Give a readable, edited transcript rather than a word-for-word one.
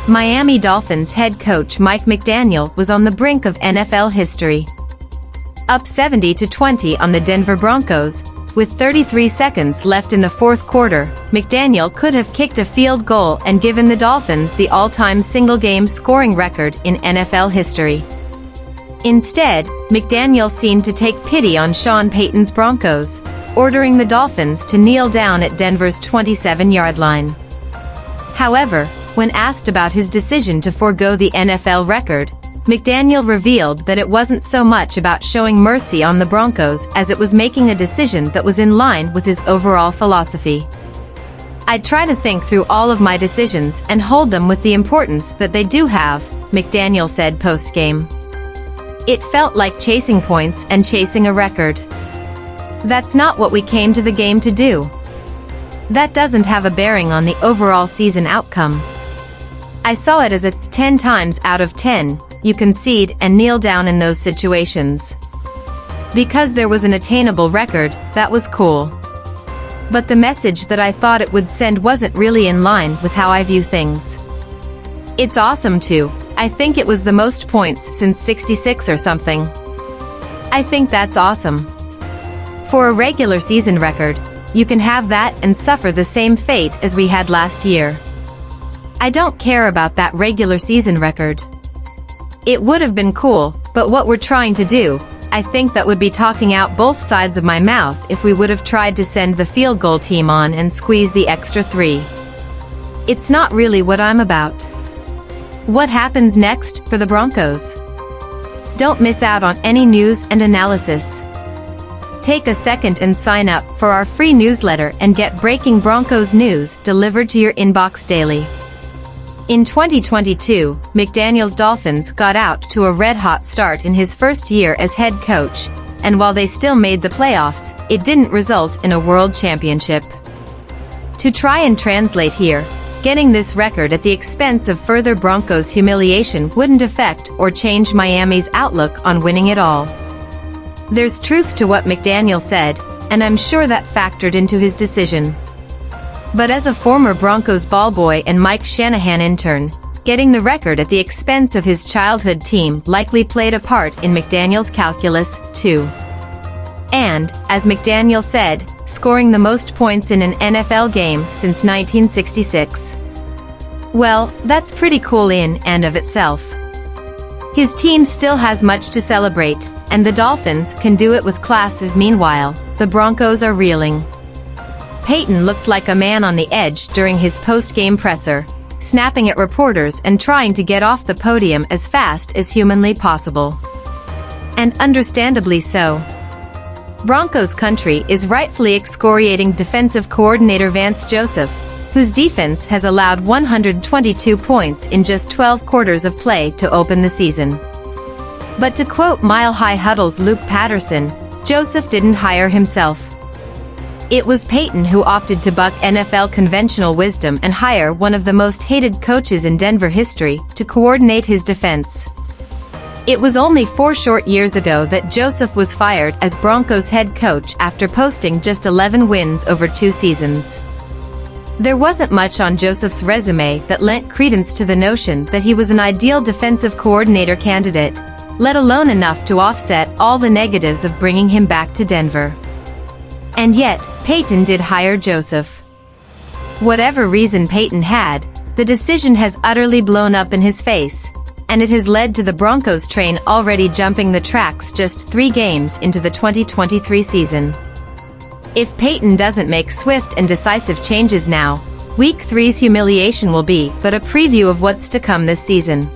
Miami Dolphins head coach Mike McDaniel was on the brink of NFL history. Up 70-20 on the Denver Broncos, with 33 seconds left in the fourth quarter, McDaniel could have kicked a field goal and given the Dolphins the all-time single-game scoring record in NFL history. Instead, McDaniel seemed to take pity on Sean Payton's Broncos, ordering the Dolphins to kneel down at Denver's 27-yard line. However, when asked about his decision to forego the NFL record, McDaniel revealed that it wasn't so much about showing mercy on the Broncos as it was making a decision that was in line with his overall philosophy. "I'd try to think through all of my decisions and hold them with the importance that they do have," McDaniel said post-game. "It felt like chasing points and chasing a record. That's not what we came to the game to do. That doesn't have a bearing on the overall season outcome. I saw it as a 10 times out of 10, you concede and kneel down in those situations. Because there was an attainable record, that was cool. But the message that I thought it would send wasn't really in line with how I view things. It's awesome too. I think it was the most points since '66 or something. I think that's awesome. For a regular season record, you can have that and suffer the same fate as we had last year. I don't care about that regular season record. It would have been cool, but what we're trying to do, I think that would be talking out both sides of my mouth if we would have tried to send the field goal team on and squeeze the extra 3. It's not really what I'm about." What happens next for the Broncos? Don't miss out on any news and analysis. Take a second and sign up for our free newsletter and get breaking Broncos news delivered to your inbox daily. In 2022, McDaniel's Dolphins got out to a red-hot start in his first year as head coach, and while they still made the playoffs, it didn't result in a world championship. To try and translate here, getting this record at the expense of further Broncos humiliation wouldn't affect or change Miami's outlook on winning it all. There's truth to what McDaniel said, and I'm sure that factored into his decision. But as a former Broncos ballboy and Mike Shanahan intern, getting the record at the expense of his childhood team likely played a part in McDaniel's calculus, too. And, as McDaniel said, scoring the most points in an NFL game since 1966. Well, that's pretty cool in and of itself. His team still has much to celebrate, and the Dolphins can do it with class. Meanwhile, the Broncos are reeling. Payton looked like a man on the edge during his post-game presser, snapping at reporters and trying to get off the podium as fast as humanly possible. And understandably so. Broncos country is rightfully excoriating defensive coordinator Vance Joseph, whose defense has allowed 122 points in just 12 quarters of play to open the season. But to quote Mile High Huddle's Luke Patterson, Joseph didn't hire himself. It was Payton who opted to buck NFL conventional wisdom and hire one of the most hated coaches in Denver history to coordinate his defense. It was only 4 short years ago that Joseph was fired as Broncos head coach after posting just 11 wins over 2 seasons. There wasn't much on Joseph's resume that lent credence to the notion that he was an ideal defensive coordinator candidate, let alone enough to offset all the negatives of bringing him back to Denver. And yet, Payton did hire Joseph. Whatever reason Payton had, the decision has utterly blown up in his face, and it has led to the Broncos train already jumping the tracks just 3 games into the 2023 season. If Payton doesn't make swift and decisive changes now, Week 3's humiliation will be but a preview of what's to come this season.